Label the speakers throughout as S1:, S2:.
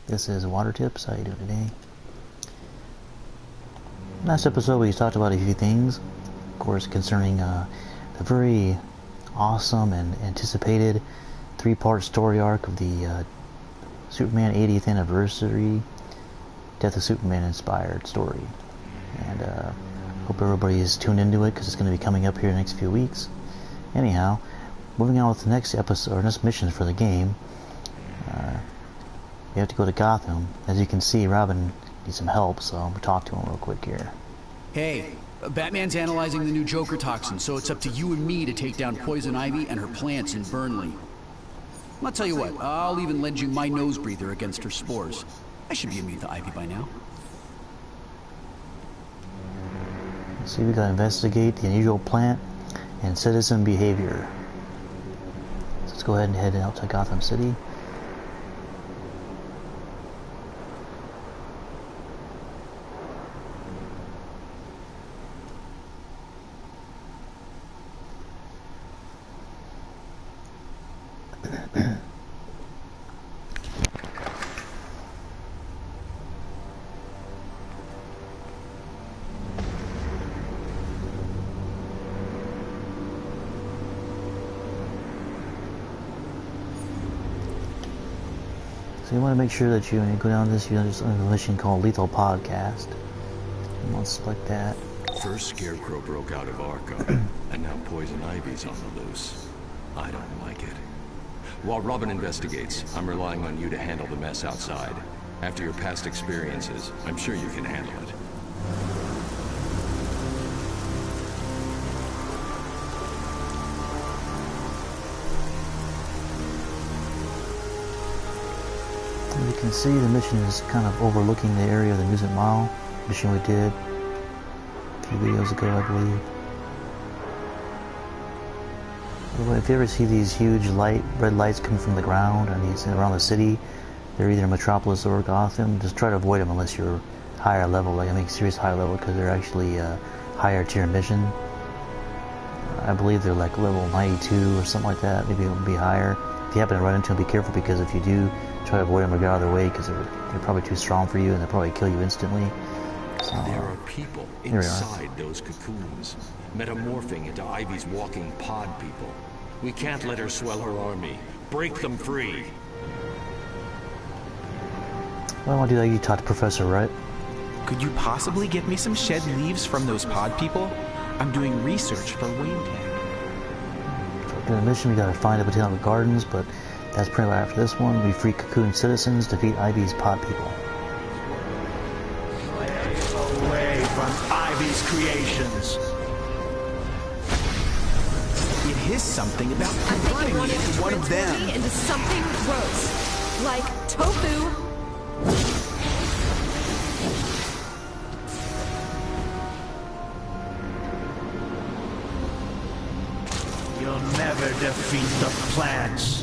S1: This is Water Tips. How you doing today? Last episode we talked about a few things, of course, concerning the very awesome and anticipated 3-part story arc of the Superman 80th anniversary Death of Superman inspired story. And hope everybody is tuned into it because it's going to be coming up here in the next few weeks. Anyhow, moving on with the next episode, or next missions for the game. You have to go to Gotham. As you can see, Robin needs some help, so I'm going to talk to him real quick here.
S2: Hey, Batman's analyzing the new Joker toxin, so it's up to you and me to take down Poison Ivy and her plants in Burnley. I'll tell you what, I'll even lend you my nose breather against her spores. I should be immune to Ivy by now.
S1: Let's see, we got to investigate the unusual plant and citizen behavior. So let's go ahead and head out to Gotham City. So you want to make sure that when you go down this, you know, there's a mission called Lethal Podcast. You want to select that.
S3: First Scarecrow broke out of Arkham, and now Poison Ivy's on the loose. I don't like it. While Robin investigates, I'm relying on you to handle the mess outside. After your past experiences, I'm sure you can handle it.
S1: You can see the mission is kind of overlooking the area of the Amusement Mall mission we did a few videos ago, I believe. But if you ever see these huge red lights coming from the ground and these around the city, they're either Metropolis or Gotham. Just try to avoid them unless you're higher level, like I mean serious higher level, because they're actually higher tier mission. I believe they're like level 92 or something like that. Maybe it'll be higher. If you happen to run into them, be careful, because if you do, try to avoid them or get out of their way, because they're probably too strong for you and they'll probably kill you instantly. So,
S3: there are people inside those cocoons, metamorphing into Ivy's walking pod people. We can't let her swell her army. Break them free.
S1: Well, I want to do that. You talk to Professor, right?
S4: Could you possibly get me some shed leaves from those pod people? I'm doing research for Wayne Tech.
S1: For the mission, we gotta find the Botanical Gardens, but that's pretty much after this one. We free cocoon citizens, defeat Ivy's pod people.
S5: Stay away from Ivy's creations.
S4: It is something about converting me into one of them.
S6: Into something gross, like tofu.
S5: You'll never defeat the plants.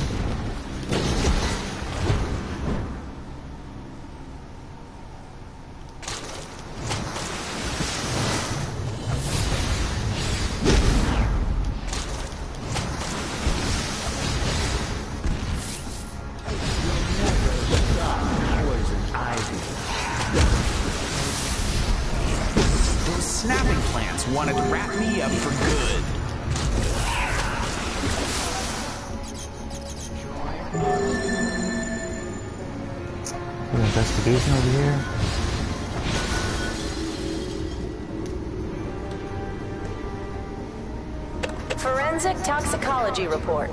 S4: Snapping plants wanted to wrap me up for good.
S1: Investigation over here.
S7: Forensic toxicology report.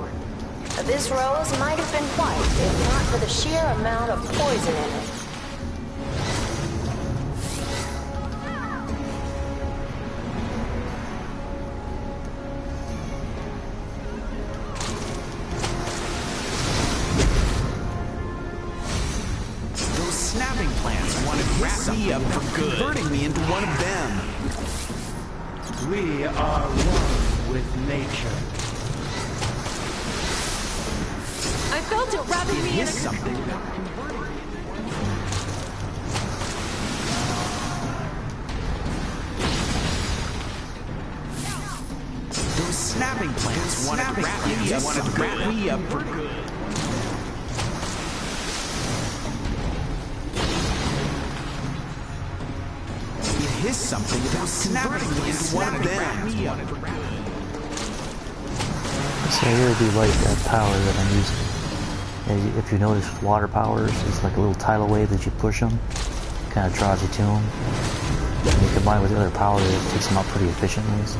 S7: This rose might have been white if not for the sheer amount of poison in it.
S4: Snapping plants wanted to wrap me up for good, converting me into one of them.
S5: We are one with nature.
S6: I felt it wrapping me in a...
S4: something about converting me. Those snapping plants wanted to wrap me up for good. hiss something about converting me into one of them.
S1: So I really do like that power that I'm using. And if you notice with water powers, it's like a little tidal wave that you push them, kind of draws you to them. And you combine with the other power, it takes them out pretty efficiently. So.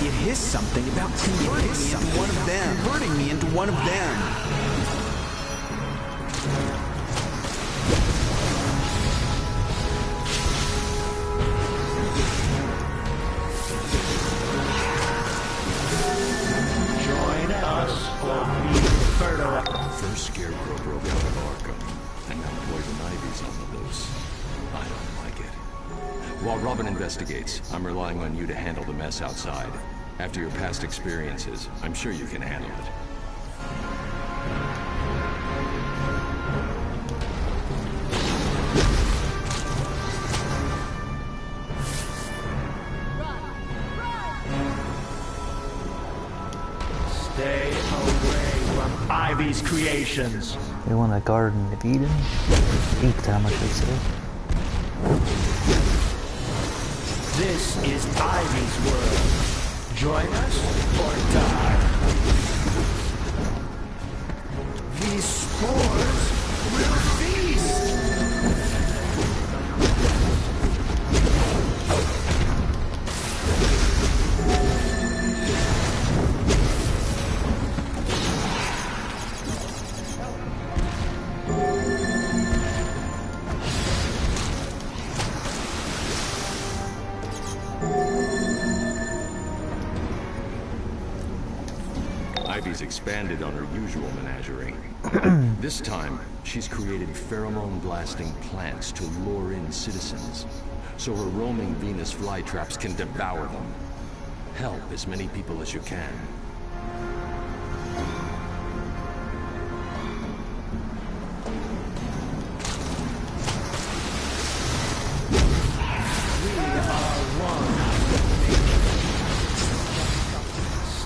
S4: It is something about converting me into one of them. Converting me into one of them.
S5: Join us or be fertile.
S3: First Scarecrow broke out of Arkham, and now Poison Ivy's on the loose. I don't like it. While Robin investigates, I'm relying on you to handle the mess outside. After your past experiences, I'm sure you can handle it.
S5: Stay away from Ivy's creations.
S1: They want a Garden of Eden? Eat how much they say.
S5: This is Ivy's world. Join us or die. These spores will feast.
S3: Ivy's expanded on her usual menagerie. This time, she's created pheromone-blasting plants to lure in citizens, so her roaming Venus flytraps can devour them. Help as many people as you can.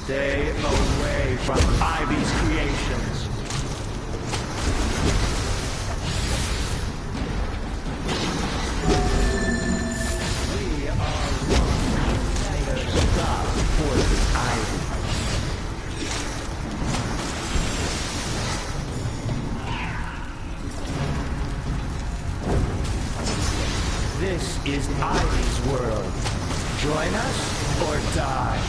S5: Stay away from Ivy's creations. We are one. Stop Poison Ivy. This is Ivy's world. Join us or die.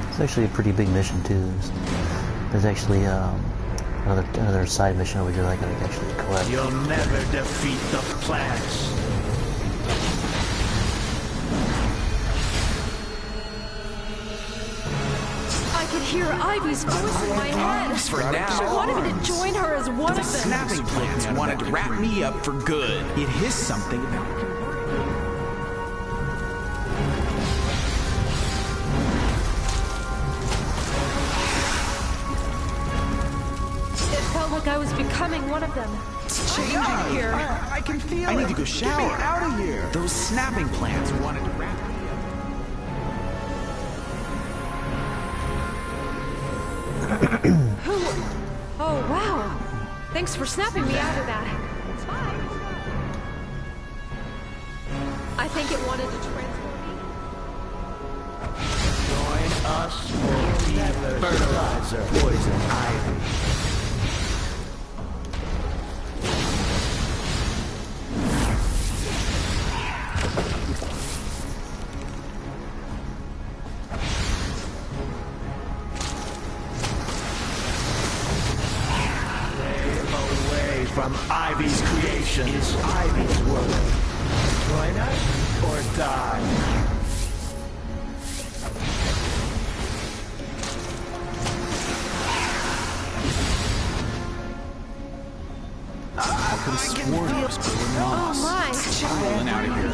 S1: It's actually a pretty big mission too. There's actually another side mission over here that I gotta actually collect.
S5: You'll never defeat the plants.
S6: I could hear Ivy's voice in my head.
S4: For now.
S6: She wanted me to join her as one
S4: The
S6: of them.
S4: snapping plants wanted to wrap me up for good. It is something about
S6: It felt like I was becoming one of them.
S4: It's changing here. I can feel it. I need to go shower. Get me out of here. Those snapping plants wanted to wrap me up.
S6: Oh, wow. Thanks for snapping me out of that. I think it wanted to transform me.
S5: Join us or be fertilizer. Poison Ivy. From Ivy's creation is Ivy's world. Join us or die.
S4: I could have sworn it was going
S6: Oh,
S4: lost.
S6: my.
S4: Rolling out of here.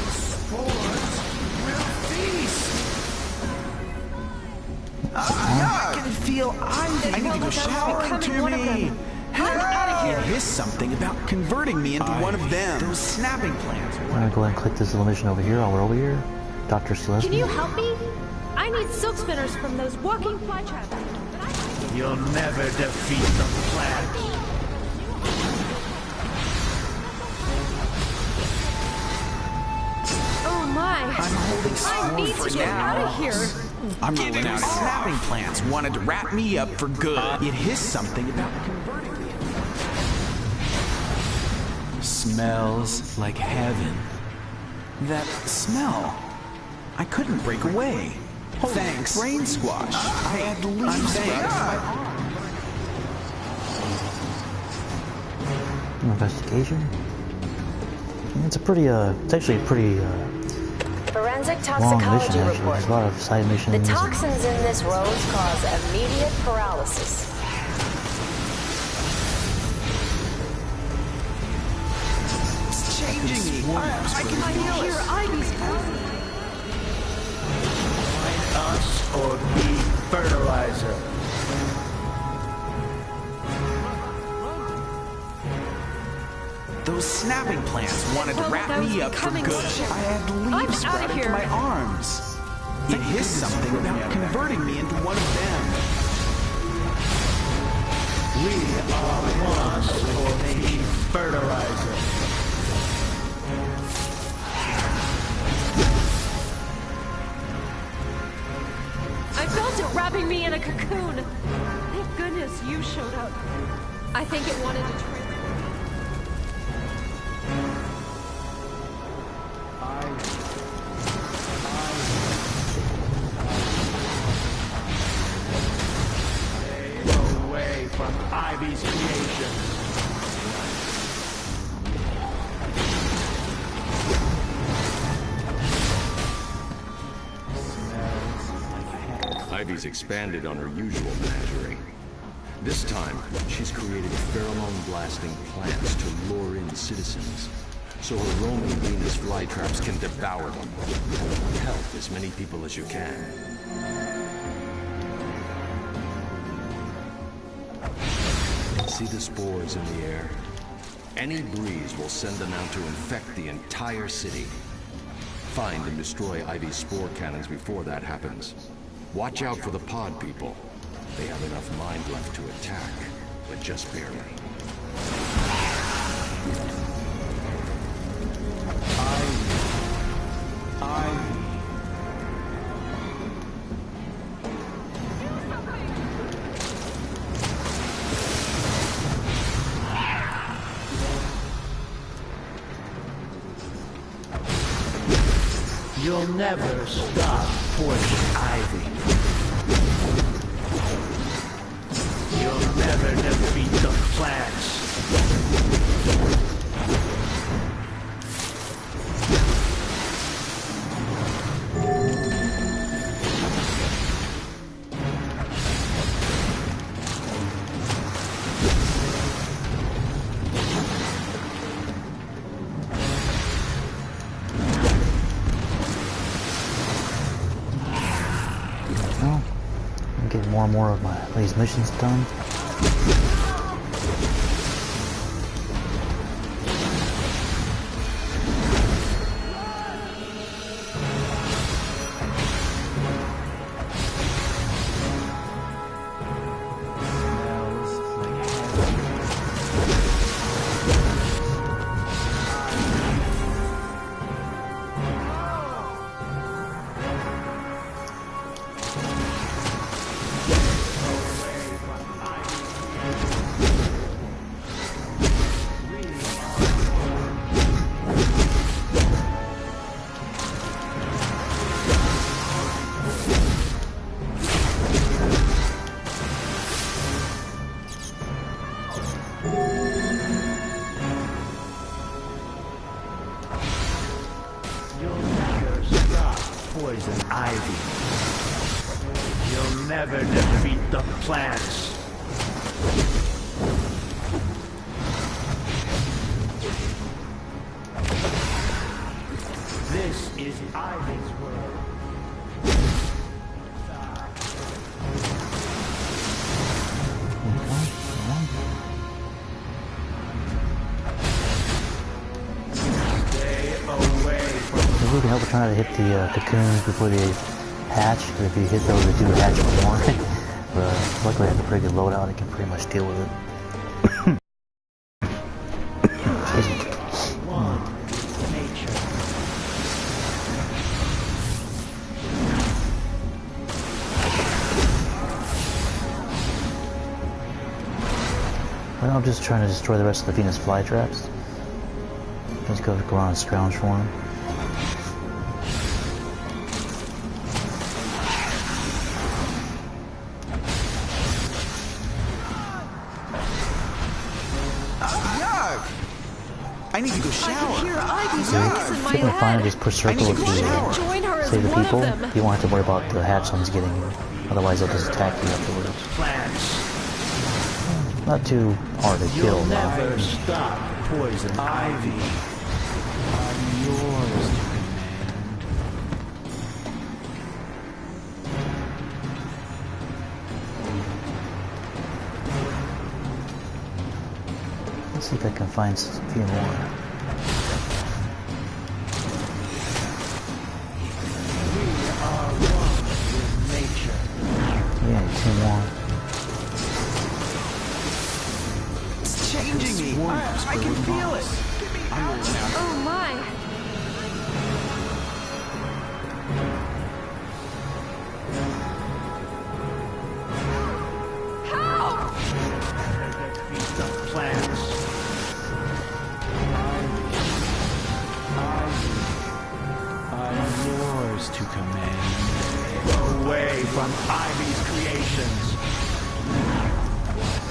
S5: Spores will feast.
S4: I can feel I need to go shower
S6: becoming
S4: to
S6: one of
S4: me.
S6: them. I'm out of here.
S4: There is something about converting me into one of them. Those snapping plants.
S1: I'm gonna go ahead and click this little mission over here while we're over here. Dr.
S6: Can
S1: Celeste.
S6: you help me? I need silk spinners from those walking flytraps.
S5: You'll never defeat the plants.
S4: sworn
S6: need
S4: for
S6: to get out
S4: now.
S6: of here.
S4: I'm rolling out. Snapping plants wanted to wrap me up for good. It hissed something about converting me. Smells like heaven. That smell. I couldn't break away. Thanks. Brain squash. I had leaves sprouting from my arm.
S1: Investigation? It's a pretty, it's actually a pretty,
S7: Forensic
S1: long mission,
S7: toxicology
S1: actually.
S7: report.
S1: There's a lot of side missions.
S7: The toxins in this rose cause immediate paralysis.
S4: It's changing me. I can feel
S6: Hear
S4: it.
S6: Ivy's power.
S5: Us or be fertilizer.
S4: Those snapping plants wanted to wrap me up for good. I had leaves
S6: I'm outta
S4: sprouting
S6: here.
S4: from my arms. It hissed something about converting me into one of them.
S5: We are us or be fertilizer.
S6: I felt it wrapping me in a cocoon. Thank goodness you showed up. I think it wanted to trigger.
S5: Stay away from Ivy's creation.
S3: Ivy's expanded on her usual menagerie. This time, she's created pheromone-blasting plants to lure in citizens, so her roaming Venus flytraps can devour them. Help as many people as you can. See the spores in the air? Any breeze will send them out to infect the entire city. Find and destroy Ivy's spore cannons before that happens. Watch out for the pod people. They have enough mind left to attack, but just barely.
S5: You'll never stop Poison Ivy. You'll never defeat the plants.
S1: Well, I'm getting more and more of these missions done.
S5: You'll never stop Poison Ivy. You'll never defeat the plants. This is Ivy's world. Stay away from
S1: It really help trying to hit the cocoons before they hatch. But if you hit those, they do hatch more. But luckily, I have a pretty good loadout. I can pretty much deal with it.
S5: one with nature.
S1: Well, I'm just trying to destroy the rest of the Venus flytraps. Let's go around and scrounge for him.
S4: I need to go shower.
S1: If you can find it, just push circle if you save the people. You won't have to worry about the hatchlings getting you. Otherwise, they'll just attack you afterwards. Not too hard to kill.
S5: You'll never stop, Poison Ivy.
S4: I'm yours to command.
S1: Let's see if I can find a few more.
S5: We are one with nature.
S1: Yeah, 2 more.
S4: It's changing me. I can feel it.
S6: Oh my. Help!
S5: Feast of plants.
S4: I'm yours to command.
S5: Away from Ivy's creations.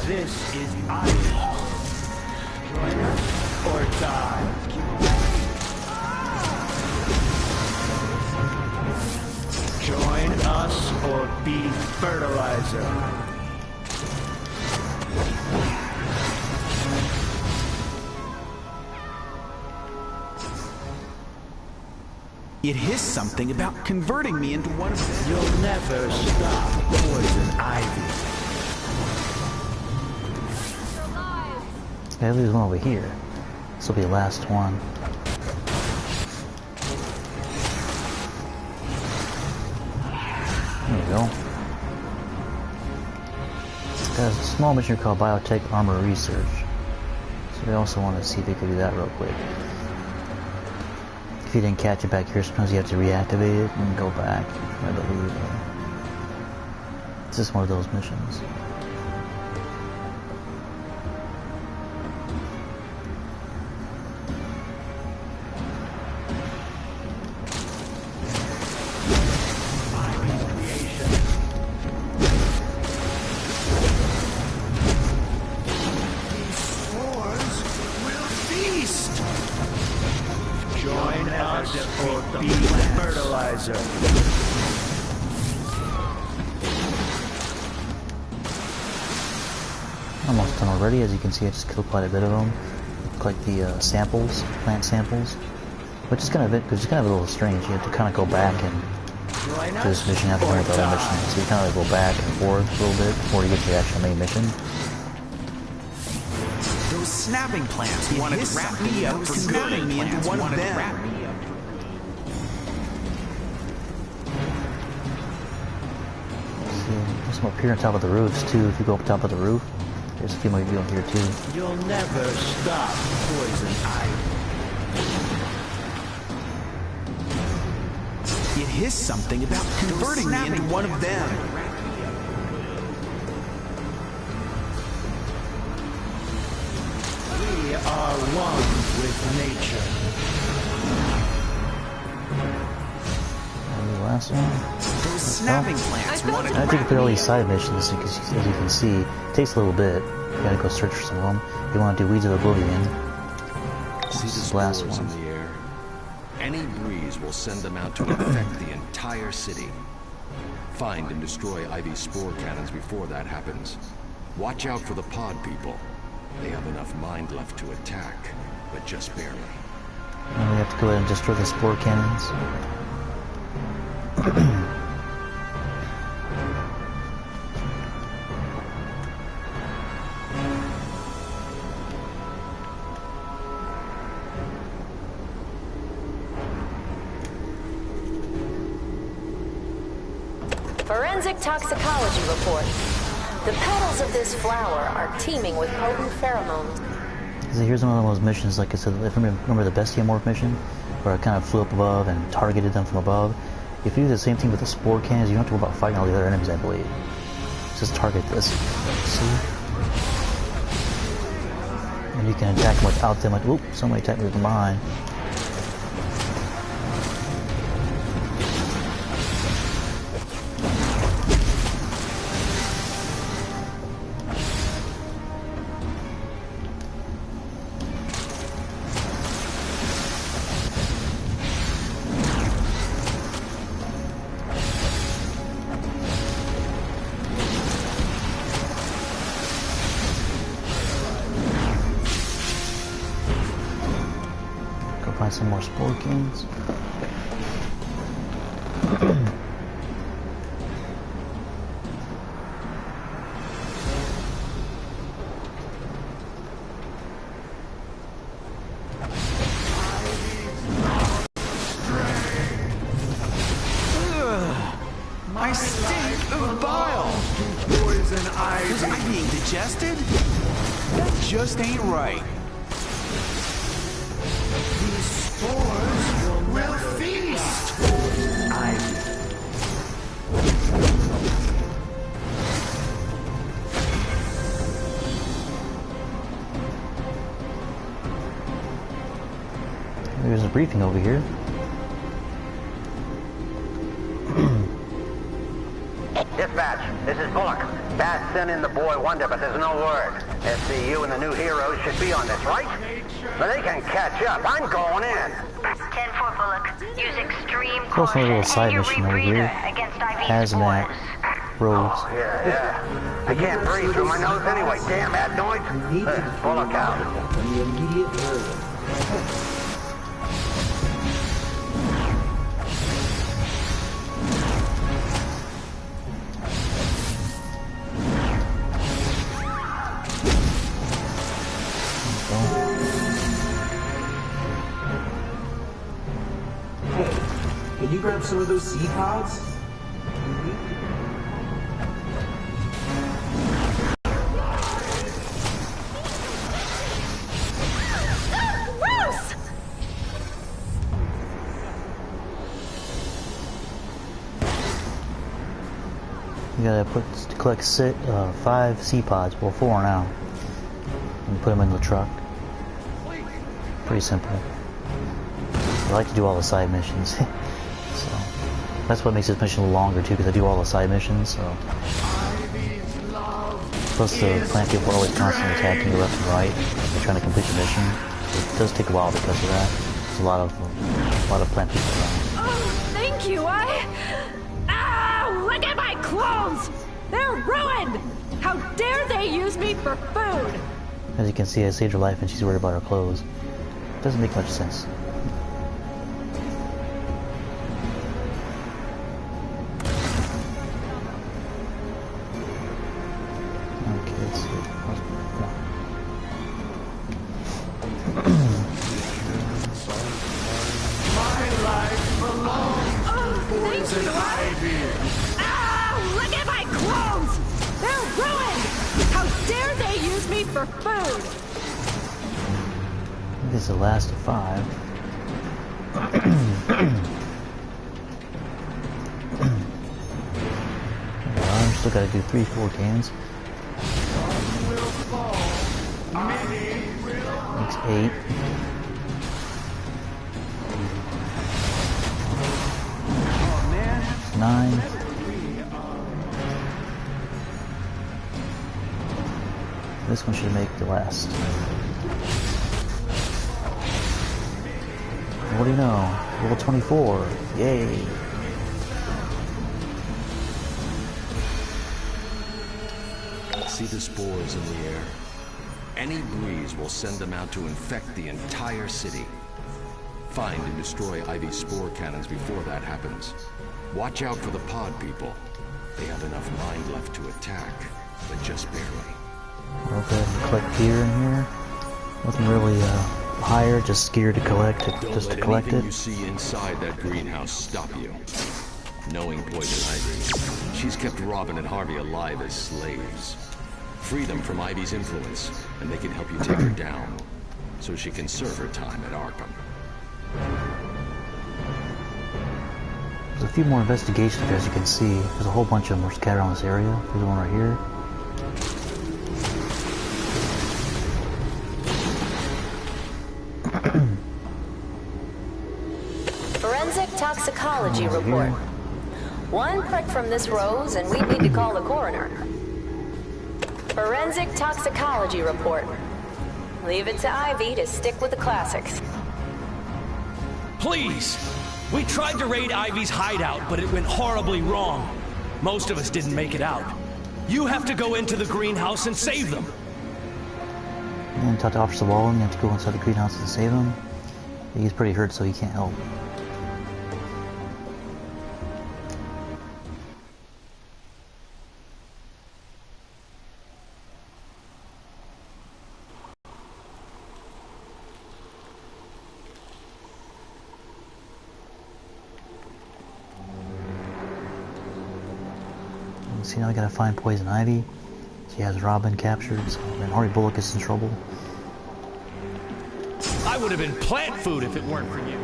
S5: This is Ivy. Join us or die. Join us or be fertilizer.
S4: It hissed something about converting me into one of them.
S5: You'll never stop, Poison Ivy.
S1: Yeah, there's one over here. This will be the last one. There you go. There's a small mission called Biotech Armor Research. So we also want to see if we can do that real quick. If you didn't catch it back here, sometimes you have to reactivate it and go back, I believe. It's just one of those missions.
S5: Join us or be fertilizer.
S1: Almost done already. As you can see, I just killed quite a bit of them. Like the samples, plant samples, which is kind of a little strange. You have to kind of go back and do this mission after doing the other mission. So you kind of go back and forth a little bit before you get to the actual main mission.
S4: Those snapping plants wanted to wrap me up for converting me into one of them.
S1: There's some up here on top of the roofs too. If you go up top of the roof, there's a few more people here too.
S5: You'll never stop, Poison Ivy.
S4: It hissed something about converting me into one of them.
S5: We are one with nature.
S1: And the last one.
S4: Those snapping plants wanted to
S1: I think
S4: wrap
S1: you put all
S4: me
S1: these
S4: up.
S1: side missions because, as you can see, it takes a little bit. You gotta go search for some of them. You want to do Weeds of Oblivion.
S3: See
S1: This
S3: the
S1: is the last
S3: spores
S1: one.
S3: in the air? Any breeze will send them out to infect the entire city. Find and destroy Ivy's spore cannons before that happens. Watch out for the pod people. They have enough mind left to attack, but just barely.
S1: And we have to go ahead and destroy the spore cannons.
S7: Forensic toxicology report. The petals of this flower are teeming with potent pheromones.
S1: So here's one of those missions, like I said, if you remember the Bestiamorph mission, where I kind of flew up above and targeted them from above. If you do the same thing with the spore cannons, you don't have to worry about fighting all the other enemies, I believe. Just target this. See? And you can attack them without them, like, oop, somebody attacked me from behind. Find some more spore cans.
S4: I stink of bile.
S5: Poison Ivy.
S4: Was I being digested? That just ain't right.
S5: Will feast! Ivy.
S1: There's a briefing over here.
S8: Dispatch, this is Bullock. Baz sent in the boy Wonder, but there's no word. SCU and the new heroes should be on this, right? But they can catch up. I'm going in.
S9: 10-4 Bullock. Use extreme
S1: Also a
S9: caution
S1: little side
S9: and your
S1: mission over
S9: rebreather
S1: here.
S9: against IV
S1: Hazmat
S9: spores.
S1: Rose.
S8: Yeah. I can't breathe through my nose anyway. Damn that noise. Bullock out.
S5: Can you grab some of those seed pods?
S6: Gross!
S1: You gotta collect 5 sea pods, well 4 now, and put them in the truck. Pretty simple. I like to do all the side missions, so that's what makes this mission a little longer too, because I do all the side missions. So plus the plant people are always constantly attacking you left and right. They're trying to complete the mission. It does take a while because of that. There's a lot of plant people around.
S6: Oh, thank you. Look at my clothes! They're ruined! How dare they use me for food!
S1: As you can see, I saved her life and she's worried about her clothes. Doesn't make much sense. Okay, let's see.
S5: My life belongs to Poison Ivy.
S6: Look at my clothes! They're ruined! How dare they use me for food!
S1: This is the last of 5. I'm still gotta do 3-4 cans. Makes 8.
S4: Oh man.
S1: 9. This one should make the last. What do you know? Level 24. Yay.
S3: See the spores in the air? Any breeze will send them out to infect the entire city. Find and destroy Ivy's spore cannons before that happens. Watch out for the pod people. They have enough mind left to attack, but just barely.
S1: Okay, collect gear in here. Nothing really higher, just gear to collect it,
S3: Don't
S1: just to
S3: let
S1: collect
S3: anything
S1: it.
S3: you see inside that greenhouse stop you. Knowing Poison Ivy, she's kept Robin and Harvey alive as slaves. Free them from Ivy's influence, and they can help you take her down, so she can serve her time at Arkham.
S1: There's a few more investigations, as you can see. There's a whole bunch of them scattered around this area. There's one right here.
S7: toxicology report. One prick from this rose and we need to call the coroner. Forensic toxicology report. Leave it to Ivy to stick with the classics.
S10: Please! We tried to raid Ivy's hideout, but it went horribly wrong. Most of us didn't make it out. You have to go into the greenhouse and save them.
S1: And talk to Officer Wallen, you have to go inside the greenhouse and save him. He's pretty hurt, so he can't help. See, now I gotta find Poison Ivy. She has Robin captured, so then Harvey Bullock is in trouble.
S10: I would have been plant food if it weren't for you.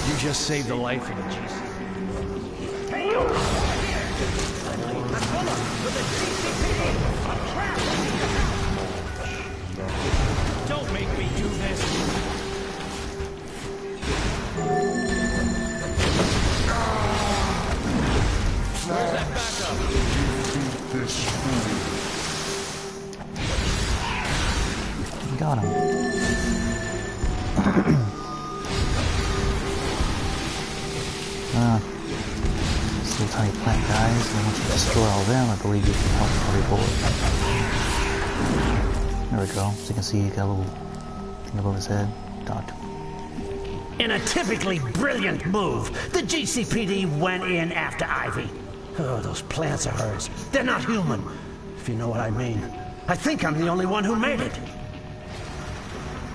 S10: You just saved the life of the GC. Hey, I'm Bullock with the GCPD. I'm trapped. Don't make me do this. Where's that backup?
S1: Got him. These little tiny plant guys, and once you destroy all of them, I believe you can help every bullet. There we go. So you can see he got a little thing above his head. Docked.
S5: In a typically brilliant move, the GCPD went in after Ivy. Oh, those plants of hers. They're not human, if you know what I mean. I think I'm the only one who made it.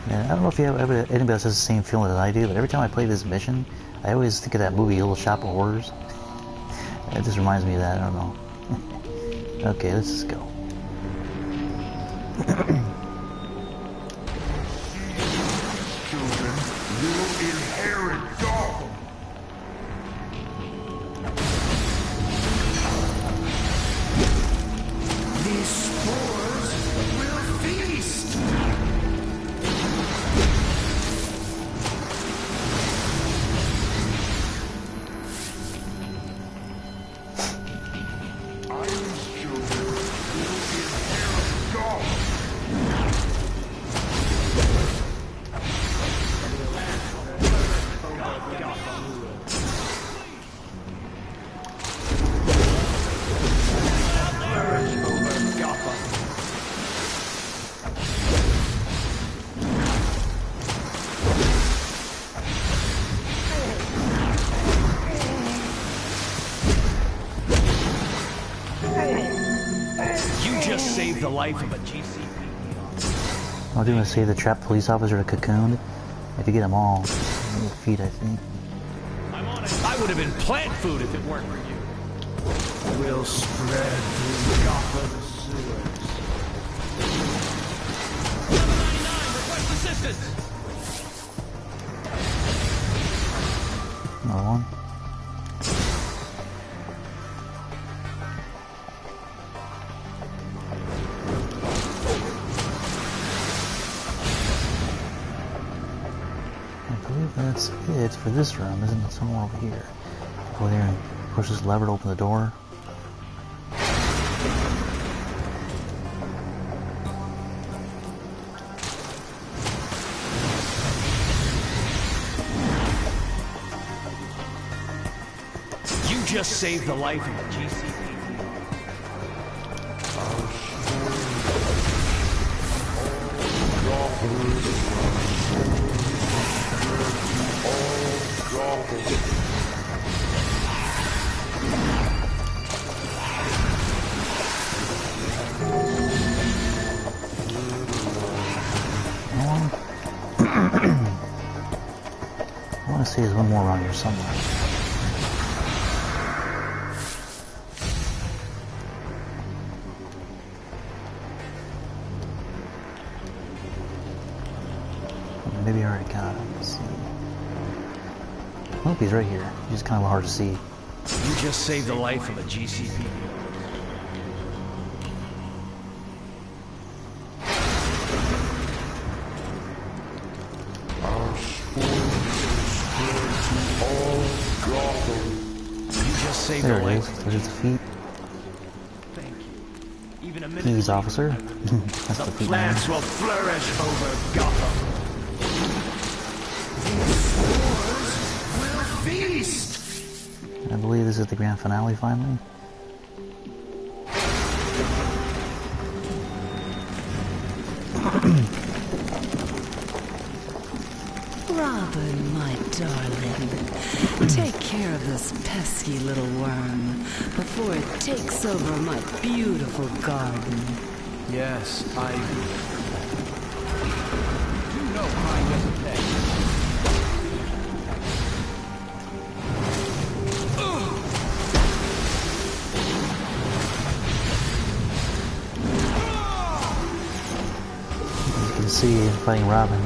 S1: Yeah, I don't know if anybody else has the same feeling that I do, but every time I play this mission, I always think of that movie, Little Shop of Horrors. It just reminds me of that, I don't know. Okay, let's just go.
S11: Children, you will inherit Gotham. These spores will feast. Iron's children will inherit Gotham.
S10: You just saved the life of a GCP.
S1: I'm doing to save the trapped police officer to Cocoon. I have to get them all. Feet, I think.
S10: I'm on it. I would have been plant food if it weren't for you.
S11: Will spread through Gotham sewers.
S10: 799, request assistance.
S1: Another one. I believe that's it for this room, isn't it? Somewhere over here. Go there and push this lever to open the door.
S10: You just saved the life of a GCP.
S1: I want to say there's one more around here somewhere. Maybe I already got him. Let's see. Oh, he's right here. He's just kind of hard to see.
S10: You just saved the life of a GCP.
S11: Our
S1: There it is. There's the feet. Peas, officer. That's the feet.
S11: Plants will flourish over Gotham. These spores will feast.
S1: I believe this is the grand finale finally.
S12: Robin, my darling, take care of this pesky little worm before it takes over my beautiful garden.
S2: Yes, I do know mine doesn't pay.
S1: You can see him fighting Robin.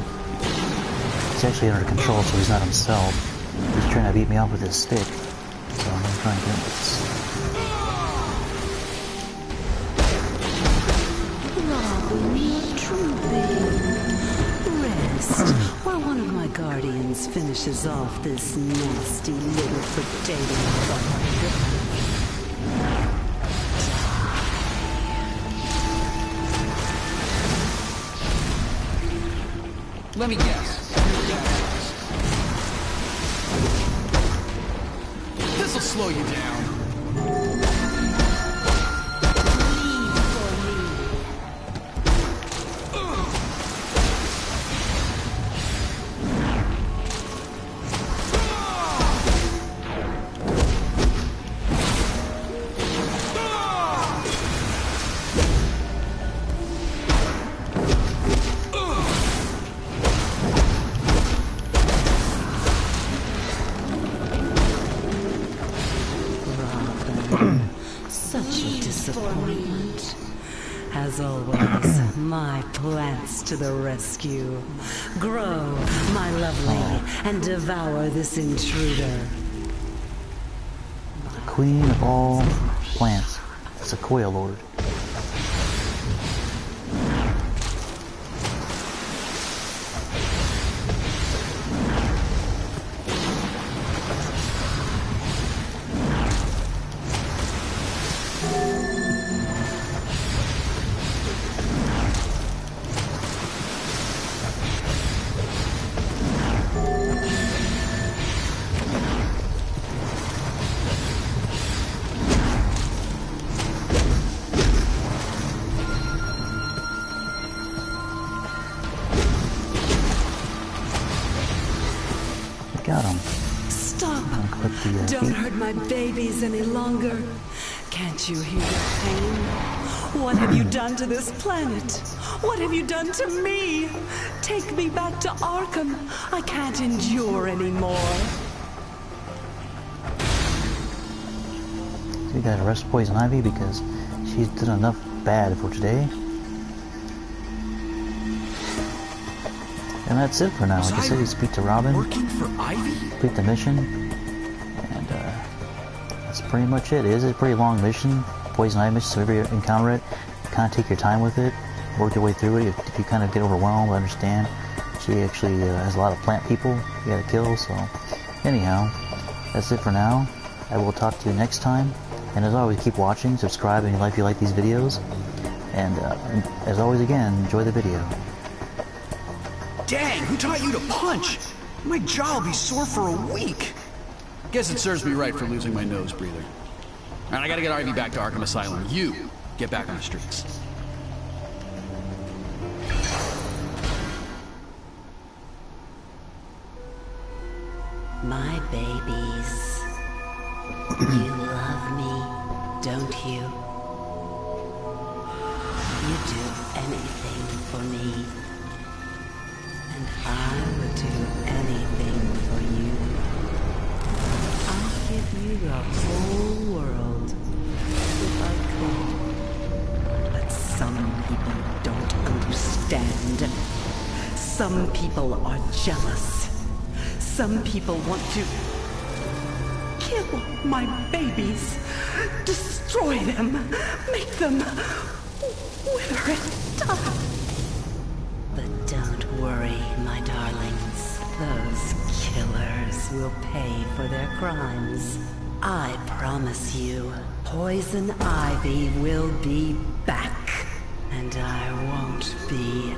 S1: He's actually under control, so he's not himself. He's trying to beat me off with his stick. So I'm gonna try and get this.
S12: Robin, true babe. Rest while one of my guardians finishes off this nasty little potato bug.
S2: Let me guess. This'll slow you down.
S12: Such a disappointment. As always, my plants to the rescue. Grow, my lovely, and devour this intruder.
S1: The queen of all plants. Sequoia Lord. Got him.
S12: Stop!
S1: The,
S12: Don't hurt my babies any longer. Can't you hear the pain? What have you done to this planet? What have you done to me? Take me back to Arkham. I can't endure anymore.
S1: So we gotta arrest Poison Ivy because she's done enough bad for today. And that's it for now. Like I said, you speak to Robin,
S2: Working for Ivy?
S1: complete the mission, and that's pretty much it. It is a pretty long mission, Poison Ivy mission, so if you ever encounter it, kind of take your time with it, work your way through it. If you kind of get overwhelmed, understand. She actually has a lot of plant people you gotta kill, so anyhow, that's it for now. I will talk to you next time, and as always, keep watching, subscribe if you like these videos, and as always again, enjoy the video.
S2: Dang, who taught you to punch? My jaw will be sore for a week. Guess it serves me right for losing my nose breather. Alright, I gotta get Ivy back to Arkham Asylum. You, get back on the streets.
S12: My babies. You love me, don't you? You do anything for me. And I would do anything for you. I'd give you the whole world if I could. But some people don't understand. Some people are jealous. Some people want to kill my babies, destroy them, make them wither and die. But don't worry, my darlings. Those killers will pay for their crimes. I promise you, Poison Ivy will be back. And I won't be